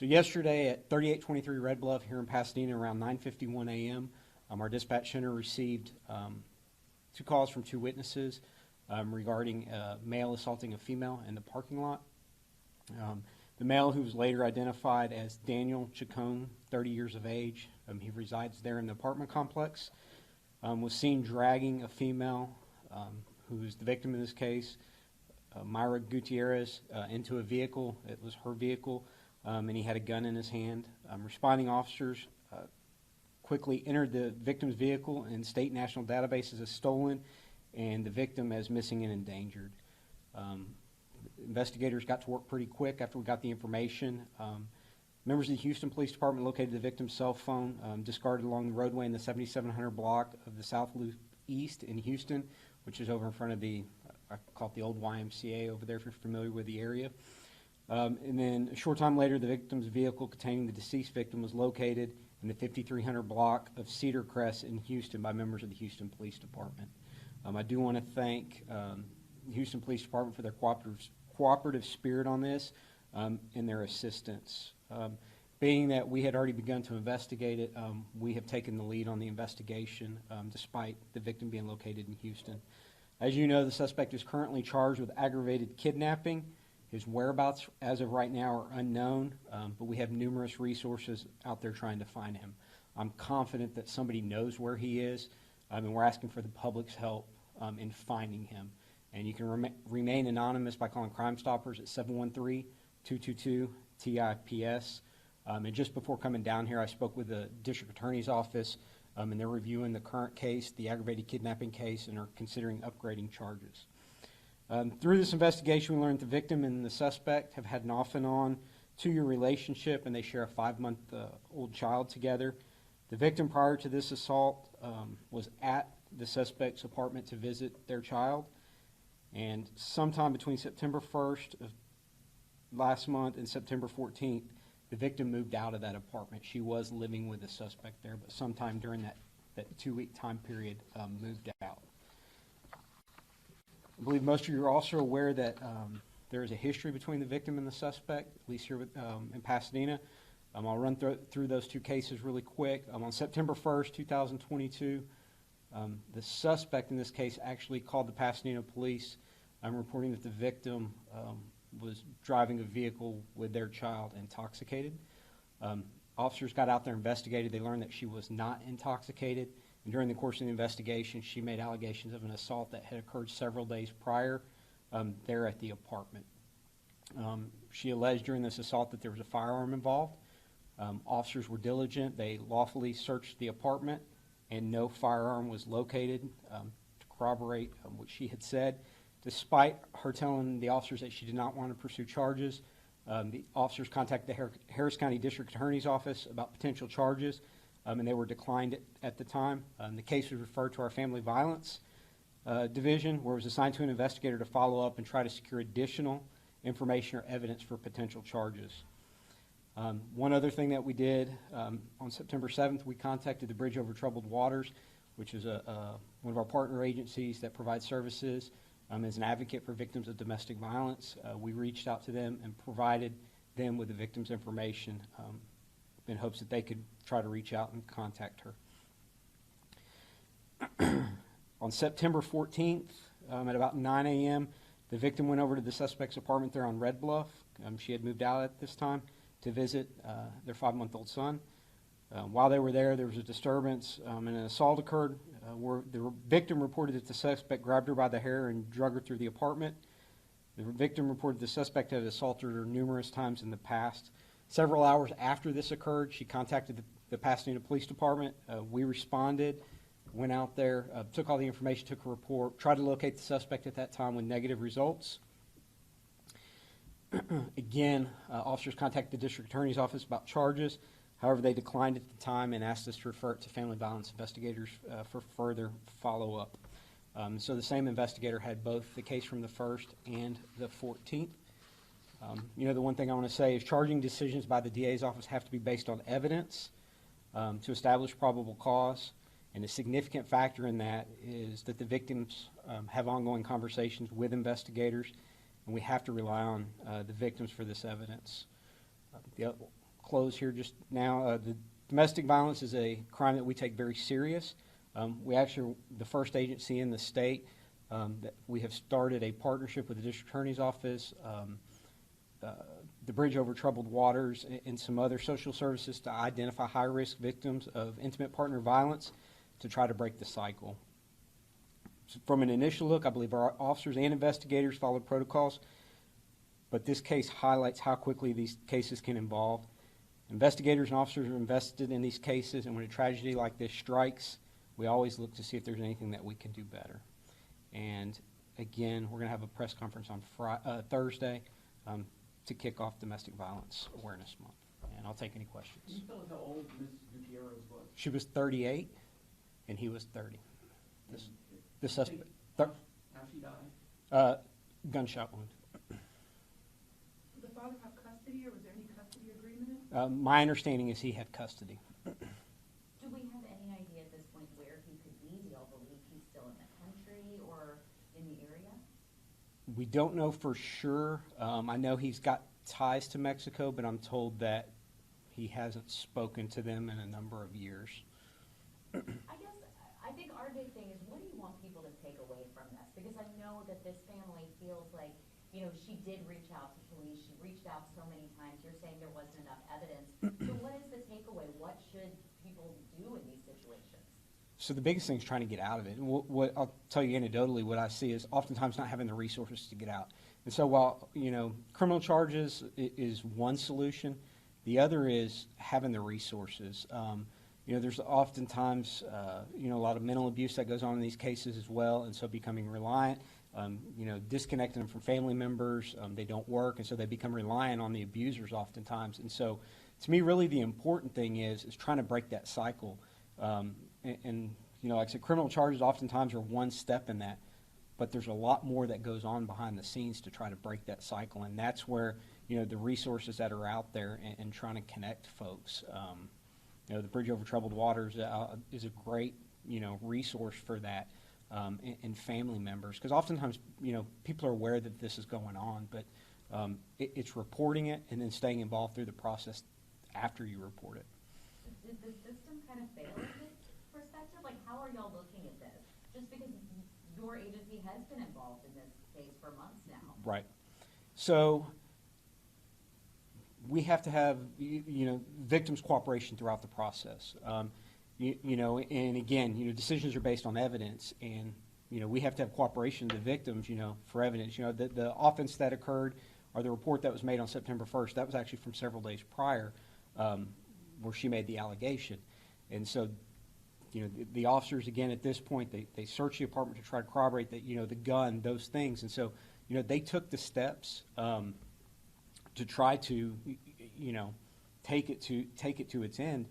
So yesterday at 3823 Red Bluff here in Pasadena around 9:51 a.m., our dispatch center received two calls from two witnesses regarding a male assaulting a female in the parking lot. The male, who was later identified as Daniel Chacon, 30 years of age, he resides there in the apartment complex, was seen dragging a female who is the victim in this case, Myra Gutierrez, into a vehicle. It was her vehicle, and he had a gun in his hand. Responding officers quickly entered the victim's vehicle and state national databases as stolen and the victim as missing and endangered. Investigators got to work pretty quick after we got the information. Members of the Houston Police Department located the victim's cell phone discarded along the roadway in the 7700 block of the South Loop East in Houston, which is over in front of the, I call it the old YMCA over there if you're familiar with the area. And then a short time later, the victim's vehicle containing the deceased victim was located in the 5300 block of Cedar Crest in Houston by members of the Houston Police Department. I do want to thank the Houston Police Department for their cooperative spirit on this and their assistance. Being that we had already begun to investigate it, we have taken the lead on the investigation despite the victim being located in Houston. As you know, the suspect is currently charged with aggravated kidnapping. His whereabouts as of right now are unknown, but we have numerous resources out there trying to find him. I'm confident that somebody knows where he is, and we're asking for the public's help in finding him. And you can remain anonymous by calling Crime Stoppers at 713-222-TIPS. And just before coming down here, I spoke with the District Attorney's Office, and they're reviewing the current case, the aggravated kidnapping case, and are considering upgrading charges. Through this investigation, we learned the victim and the suspect have had an off-and-on 2-year relationship, and they share a 5-month-old child together. The victim, prior to this assault, was at the suspect's apartment to visit their child. And sometime between September 1st of last month and September 14th, the victim moved out of that apartment. She was living with the suspect there, but sometime during that 2-week time period, moved out. I believe most of you are also aware that there is a history between the victim and the suspect, at least here in Pasadena. I'll run through those two cases really quick. On September 1st, 2022, the suspect in this case actually called the Pasadena police reporting that the victim was driving a vehicle with their child intoxicated. Officers got out there, investigated. They learned that she was not intoxicated. And during the course of the investigation, she made allegations of an assault that had occurred several days prior there at the apartment. She alleged during this assault that there was a firearm involved. Officers were diligent. They lawfully searched the apartment, and no firearm was located to corroborate what she had said. Despite her telling the officers that she did not want to pursue charges, the officers contacted the Harris County District Attorney's Office about potential charges, and they were declined at the time. The case was referred to our Family Violence Division, where it was assigned to an investigator to follow up and try to secure additional information or evidence for potential charges. One other thing that we did, on September 7th, we contacted the Bridge Over Troubled Waters, which is one of our partner agencies that provides services as an advocate for victims of domestic violence. We reached out to them and provided them with the victim's information in hopes that they could try to reach out and contact her. On September 14th, at about 9 a.m., the victim went over to the suspect's apartment there on Red Bluff. She had moved out at this time to visit their 5-month-old son. While they were there was a disturbance and an assault occurred where the victim reported that the suspect grabbed her by the hair and drug her through the apartment. The victim reported the suspect had assaulted her numerous times in the past. Several hours after this occurred, she contacted the Pasadena Police Department. We responded, went out there, took all the information, took a report, tried to locate the suspect at that time with negative results. Again, officers contacted the District Attorney's Office about charges. However, they declined at the time and asked us to refer it to family violence investigators for further follow-up. So the same investigator had both the case from the 1st and the 14th. The one thing I want to say is charging decisions by the DA's office have to be based on evidence to establish probable cause. And a significant factor in that is that the victims have ongoing conversations with investigators, and we have to rely on the victims for this evidence. close here just now. The domestic violence is a crime that we take very serious. We actually, the first agency in the state, that we have started a partnership with the district attorney's office, the Bridge Over Troubled Waters, and some other social services to identify high-risk victims of intimate partner violence to try to break the cycle. So from an initial look, I believe our officers and investigators followed protocols, but this case highlights how quickly these cases can evolve. Investigators and officers are invested in these cases, and when a tragedy like this strikes, we always look to see if there's anything that we can do better. And again, we're going to have a press conference on Thursday to kick off Domestic Violence Awareness Month. And I'll take any questions. Can you tell us how old Ms. Gutierrez was? She was 38, and he was 30. The suspect. How she died? Gunshot wound. Did the father have custody, or was there any custody agreement? My understanding is he had custody. Do we have any idea at this point where he could be? Do y'all believe he's still in the country or in the area? We don't know for sure. I know he's got ties to Mexico, but I'm told that he hasn't spoken to them in a number of years. I think our big thing is, what do you want people to take away from this? Because I know that this family feels like, you know, she did reach out to police. She reached out so many times. You're saying there wasn't enough evidence. So what is the takeaway? What should people do in these situations? So the biggest thing is trying to get out of it. And what I'll tell you anecdotally, what I see is oftentimes not having the resources to get out. And so while, you know, criminal charges is one solution, the other is having the resources. You know, there's oftentimes, you know, a lot of mental abuse that goes on in these cases as well, and so becoming reliant, you know, disconnecting them from family members, they don't work, and so they become reliant on the abusers oftentimes. And so, to me, really the important thing is trying to break that cycle. And, you know, like I said, criminal charges oftentimes are one step in that, but there's a lot more that goes on behind the scenes to try to break that cycle, and that's where, you know, the resources that are out there and trying to connect folks. You know, the Bridge Over Troubled Waters is a great, you know, resource for that, and family members. Because oftentimes, you know, people are aware that this is going on, but it's reporting it and then staying involved through the process after you report it. Did the system kind of fail in this perspective? Like, how are y'all looking at this? Just because your agency has been involved in this case for months now. Right. So we have to have, you know, victims' cooperation throughout the process. You know, and again, you know, decisions are based on evidence, and, you know, we have to have cooperation of the victims, you know, for evidence. You know, the offense that occurred, or the report that was made on September 1st, that was actually from several days prior, where she made the allegation. And so, you know, the officers, again, at this point, they searched the apartment to try to corroborate that, you know, the gun, those things. And so, you know, they took the steps to try to, you know, take it to its end,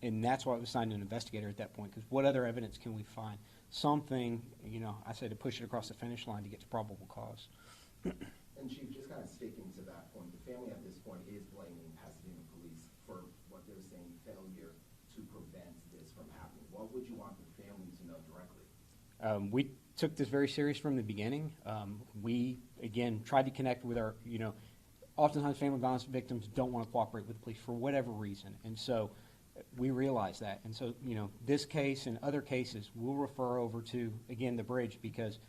and that's why it was assigned to an investigator at that point. Because what other evidence can we find? Something, you know, I say to push it across the finish line to get to probable cause. And Chief, just kind of sticking to that point, the family at this point is blaming Pasadena police for what they're saying failure to prevent this from happening. What would you want the family to know directly? We took this very serious from the beginning. We, again, tried to connect with our, you know, oftentimes family violence victims don't want to cooperate with the police for whatever reason. And so we realize that. And so, you know, this case and other cases we'll refer over to, again, the Bridge, because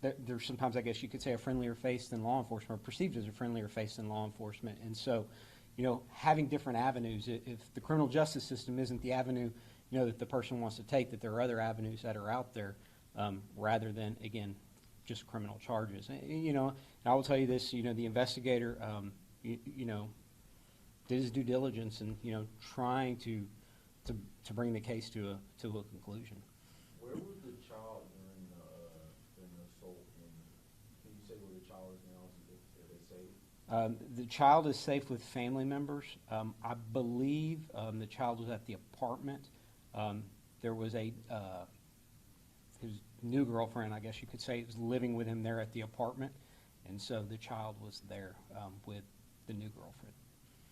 there's sometimes, I guess you could say, a friendlier face than law enforcement, or perceived as a friendlier face than law enforcement. And so, you know, having different avenues, if the criminal justice system isn't the avenue, you know, that the person wants to take, that there are other avenues that are out there, rather than, again, just criminal charges. You know, I will tell you this, you know, the investigator, you know, did his due diligence and, you know, trying to bring the case to a conclusion. Where was the child during the assault? And can you say where the child is now? Are they safe? The child is safe with family members. I believe the child was at the apartment. There was his new girlfriend, I guess you could say, was living with him there at the apartment, and so the child was there with the new girlfriend.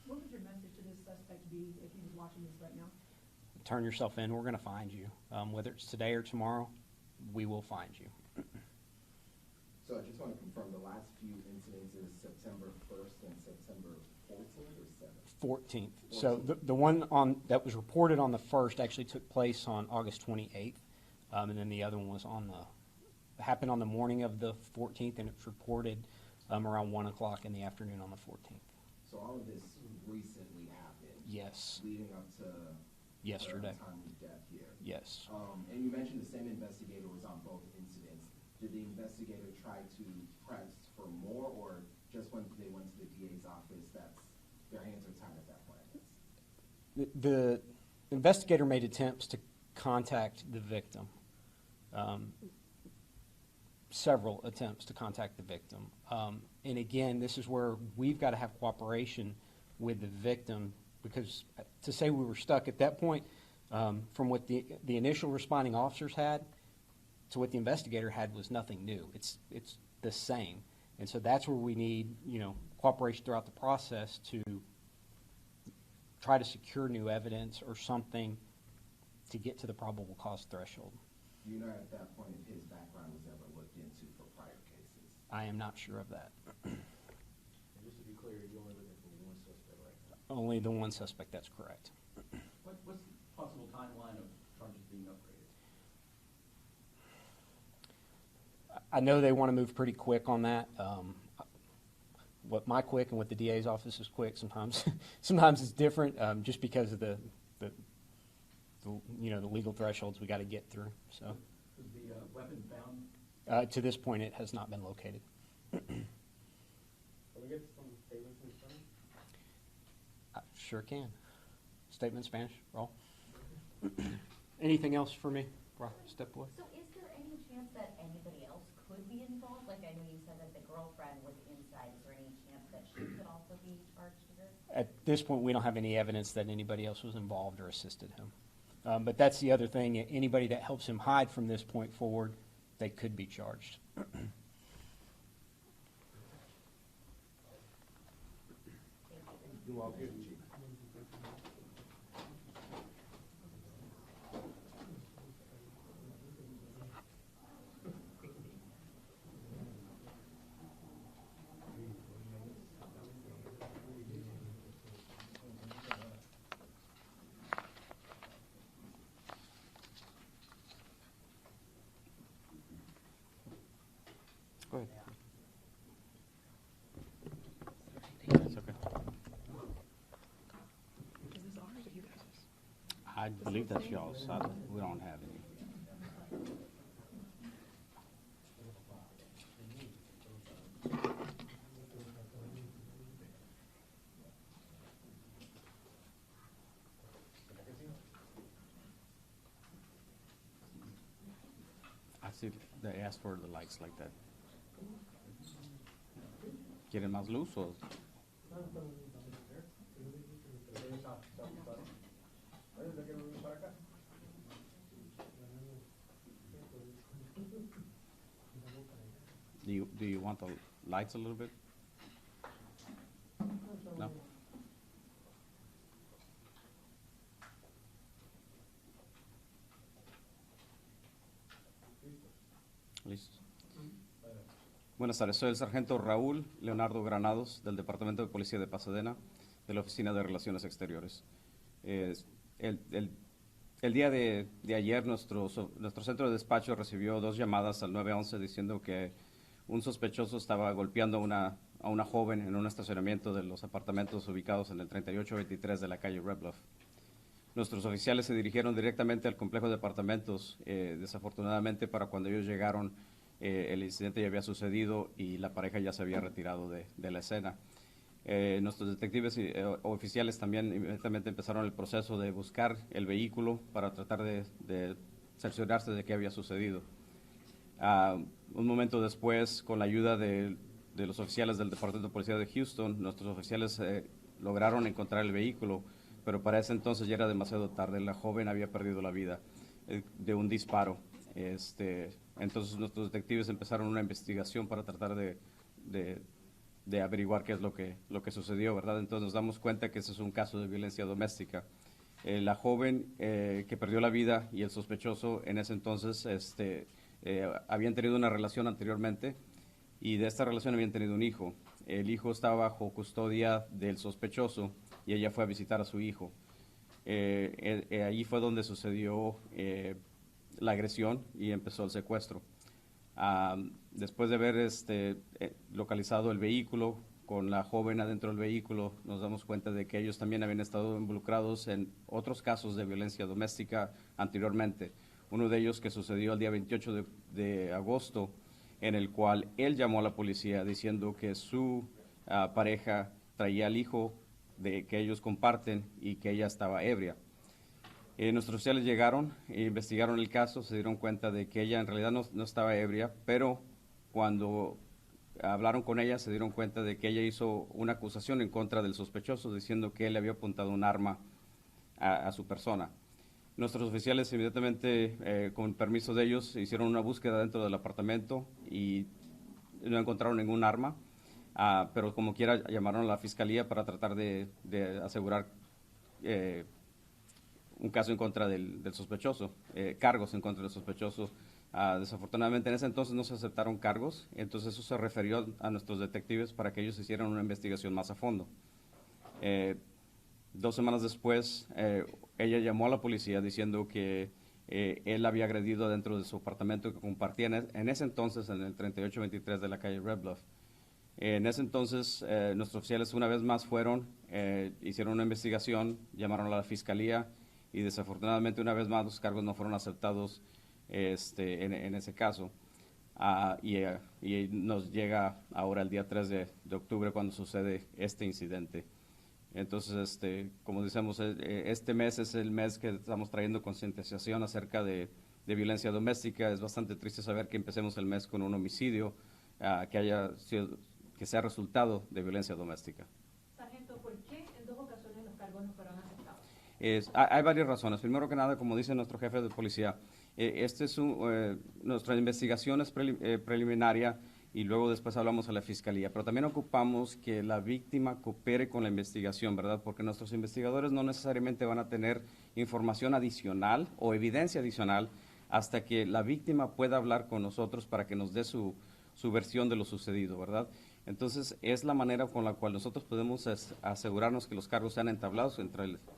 What would your message to this suspect be if he was watching this right now? Turn yourself in. We're going to find you. Whether it's today or tomorrow, we will find you. So I just want to confirm the last few incidences, September 1st and September 14th. 14th. So the one that was reported on the 1st actually took place on August 28th, and then the other one was happened on the morning of the 14th, and it was reported around 1 o'clock in the afternoon on the 14th. So all of this recently happened? Yes. Leading up to Yesterday. the time of death here? Yes. And you mentioned the same investigator was on both incidents. Did the investigator try to press for more, or just when they went to the DA's office, their hands are tied at that point? The investigator made attempts to contact the victim, several attempts to contact the victim. And again, this is where we've got to have cooperation with the victim, because to say we were stuck at that point, from what the initial responding officers had to what the investigator had was nothing new. It's the same. And so that's where we need, cooperation throughout the process to try to secure new evidence or something to get to the probable cause threshold. Do you know at that point if his background was ever looked into for prior cases? I am not sure of that. And just to be clear, you're only looking for one suspect right now? Only the one suspect, that's correct. What's the possible timeline of charges being upgraded? I know they want to move pretty quick on that. What my quick and what the DA's office is quick sometimes it's different, just because of the legal thresholds we got to get through. So Was the weapon found? to this point, it has not been located. Can we get some statements in Spanish? I sure can. Statement in Spanish, roll. Anything else for me? Step away. So is there any chance that anybody else could be involved? Like, I know you said that the girlfriend was inside. Is there any chance that she could also be charged here? At this point, we don't have any evidence that anybody else was involved or assisted him. But that's the other thing. Anybody that helps him hide from this point forward, they could be charged. You're welcome. Go ahead. That's okay. Is this ours or you guys'? I believe that's y'all's. We don't have any. I see they asked for the lights like that. ¿Quieren más luz o? Do you want the lights a little bit? No? Listo. Buenas tardes, soy el sargento Raúl Leonardo Granados del Departamento de Policía de Pasadena, de la Oficina de Relaciones Exteriores. El día de ayer nuestro centro de despacho recibió 2 llamadas al 911 diciendo que un sospechoso estaba golpeando a una joven en un estacionamiento de los apartamentos ubicados en el 3823 de la calle Red Bluff. Nuestros oficiales se dirigieron directamente al complejo de apartamentos. Desafortunadamente, para cuando ellos llegaron, el incidente ya había sucedido y la pareja ya se había retirado de la escena. Nuestros detectives y oficiales también inmediatamente empezaron el proceso de buscar el vehículo para tratar de cerciorarse de qué había sucedido. Un momento después, con la ayuda de los oficiales del Departamento de Policía de Houston, nuestros oficiales lograron encontrar el vehículo, pero para ese entonces ya era demasiado tarde. La joven había perdido la vida de un disparo. Entonces nuestros detectives empezaron una investigación para tratar de averiguar qué es lo que sucedió, ¿verdad? Entonces nos damos cuenta que ese es un caso de violencia doméstica. La joven que perdió la vida y el sospechoso en ese entonces habían tenido una relación anteriormente y de esta relación habían tenido un hijo. El hijo estaba bajo custodia del sospechoso y ella fue a visitar a su hijo. Allí fue donde sucedió la agresión y empezó el secuestro. Después de haber localizado el vehículo con la joven adentro del vehículo, nos damos cuenta de que ellos también habían estado involucrados en otros casos de violencia doméstica anteriormente. Uno de ellos que sucedió el día 28 de agosto, en el cual él llamó a la policía diciendo que su pareja traía al hijo que ellos comparten y que ella estaba ebria. Nuestros oficiales llegaron e investigaron el caso, se dieron cuenta de que ella en realidad no estaba ebria, pero cuando hablaron con ella se dieron cuenta de que ella hizo una acusación en contra del sospechoso diciendo que él le había apuntado un arma a su persona. Nuestros oficiales inmediatamente, con permiso de ellos, hicieron una búsqueda dentro del apartamento y no encontraron ningún arma, pero como quiera llamaron a la fiscalía para tratar de asegurar un caso en contra del sospechoso, cargos en contra del sospechoso. Desafortunadamente en ese entonces no se aceptaron cargos, entonces eso se refirió a nuestros detectives para que ellos hicieran una investigación más a fondo. 2 semanas después, ella llamó a la policía diciendo que él había agredido dentro de su apartamento que compartía en ese entonces en el 3823 de la calle Red Bluff. En ese entonces, nuestros oficiales una vez más fueron, hicieron una investigación, llamaron a la fiscalía y desafortunadamente una vez más los cargos no fueron aceptados en ese caso. Y nos llega ahora el día 3 de octubre cuando sucede este incidente. Entonces, como decimos, este mes es el mes que estamos trayendo concientización acerca de violencia doméstica. Es bastante triste saber que empecemos el mes con un homicidio que sea resultado de violencia doméstica. Sargento, ¿por qué en 2 ocasiones los cargos no fueron aceptados? Hay varias razones. Primero que nada, como dice nuestro jefe de policía, nuestra investigación es preliminaria y luego después hablamos a la fiscalía, pero también ocupamos que la víctima coopere con la investigación, ¿verdad? Porque nuestros investigadores no necesariamente van a tener información adicional o evidencia adicional hasta que la víctima pueda hablar con nosotros para que nos dé su versión de lo sucedido, ¿verdad? Entonces, es la manera con la cual nosotros podemos asegurarnos que los cargos sean entablados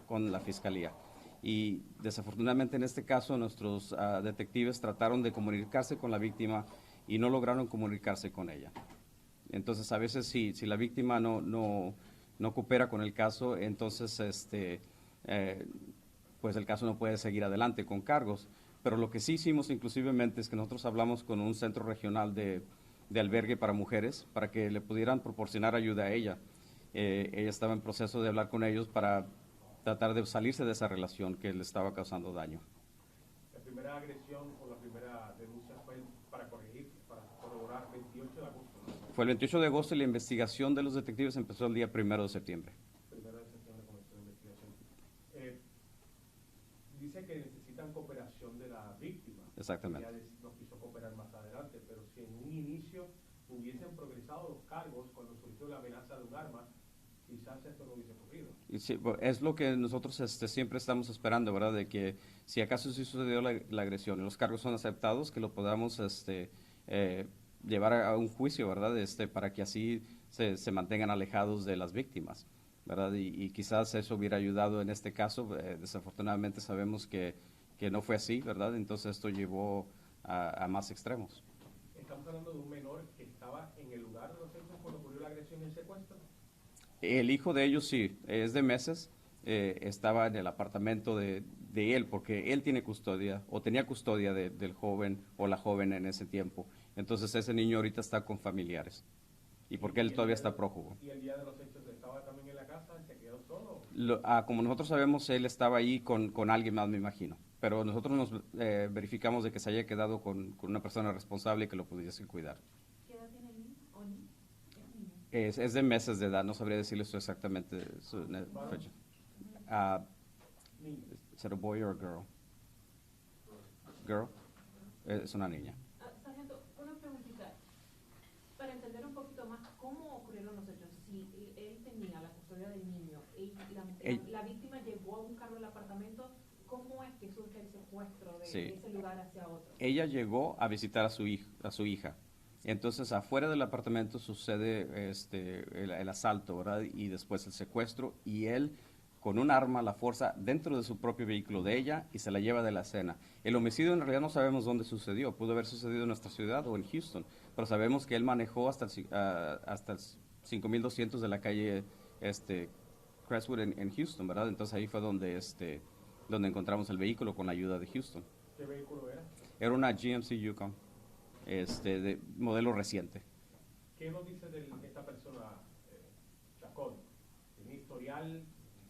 con la fiscalía. Y desafortunadamente en este caso nuestros detectives trataron de comunicarse con la víctima y no lograron comunicarse con ella. Entonces, a veces si la víctima no coopera con el caso, entonces pues el caso no puede seguir adelante con cargos. Pero lo que sí hicimos inclusivemente es que nosotros hablamos con un centro regional de albergue para mujeres para que le pudieran proporcionar ayuda a ella. Ella estaba en proceso de hablar con ellos para tratar de salirse de esa relación que le estaba causando daño. La primera agresión o la primera denuncia fue para corroborar 28 de agosto, ¿no? Fue el 28 de agosto y la investigación de los detectives empezó el día 1 de septiembre. 1 de septiembre comenzó la investigación. Dice que necesitan cooperación de la víctima. Exactamente. Ya nos quiso cooperar más adelante, pero si en un inicio hubiesen progresado los cargos cuando surgió la amenaza de un arma, quizás esto no hubiese ocurrido. Y sí, es lo que nosotros siempre estamos esperando, ¿verdad? De que si acaso sí sucedió la agresión y los cargos son aceptados, que lo podamos llevar a un juicio, ¿verdad? Para que así se mantengan alejados de las víctimas, ¿verdad? Y quizás eso hubiera ayudado en este caso. Desafortunadamente sabemos que no fue así, ¿verdad? Entonces esto llevó a más extremos. Estamos hablando de un menor que estaba en el lugar de los hechos cuando ocurrió la agresión y el secuestro. El hijo de ellos sí, es de meses, estaba en el apartamento de él porque él tiene custodia o tenía custodia del joven o la joven en ese tiempo. Entonces ese niño ahorita está con familiares y porque él todavía está prófugo. ¿Y el día de los hechos estaba también en la casa? ¿Se quedó solo? Como nosotros sabemos, él estaba ahí con alguien más, me imagino. Pero nosotros nos verificamos de que se haya quedado con una persona responsable que lo pudiese cuidar. ¿Qué edad tiene el niño? ¿O niña? Es de meses de edad, no sabría decirle esto exactamente su fecha. ¿Es a boy or a girl? Girl. Es una niña. Sargento, una preguntita. Para entender un poquito más cómo ocurrieron los hechos, si él tenía la custodia del niño y la víctima llegó a buscarlo al apartamento, ¿cómo es que surge el secuestro de ese lugar hacia otro? Ella llegó a visitar a su hija. Entonces, afuera del apartamento sucede el asalto, ¿verdad? Y después el secuestro, y él con un arma la fuerza dentro de su propio vehículo de ella y se la lleva de la escena. El homicidio en realidad no sabemos dónde sucedió, pudo haber sucedido en nuestra ciudad o en Houston, pero sabemos que él manejó hasta el 5200 de la calle Crestwood en Houston, ¿verdad? Entonces ahí fue donde encontramos el vehículo con la ayuda de Houston. ¿Qué vehículo era? Era una GMC Yukon, de modelo reciente. ¿Qué nos dice de esta persona, Chacón? ¿Tiene historial?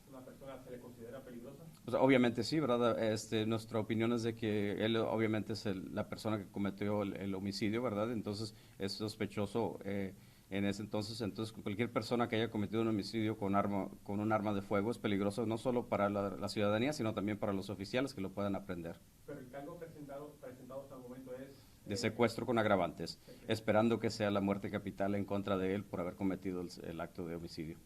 ¿Una persona se le considera peligrosa? Pues, obviamente sí, ¿verdad? Nuestra opinión es de que él obviamente es la persona que cometió el homicidio, ¿verdad? Entonces es sospechoso en ese entonces. Entonces cualquier persona que haya cometido un homicidio con un arma de fuego es peligroso no solo para la ciudadanía, sino también para los oficiales que lo puedan aprender. Pero el cargo presentado hasta el momento es... De secuestro con agravantes, esperando que sea la muerte capital en contra de él por haber cometido el acto de homicidio.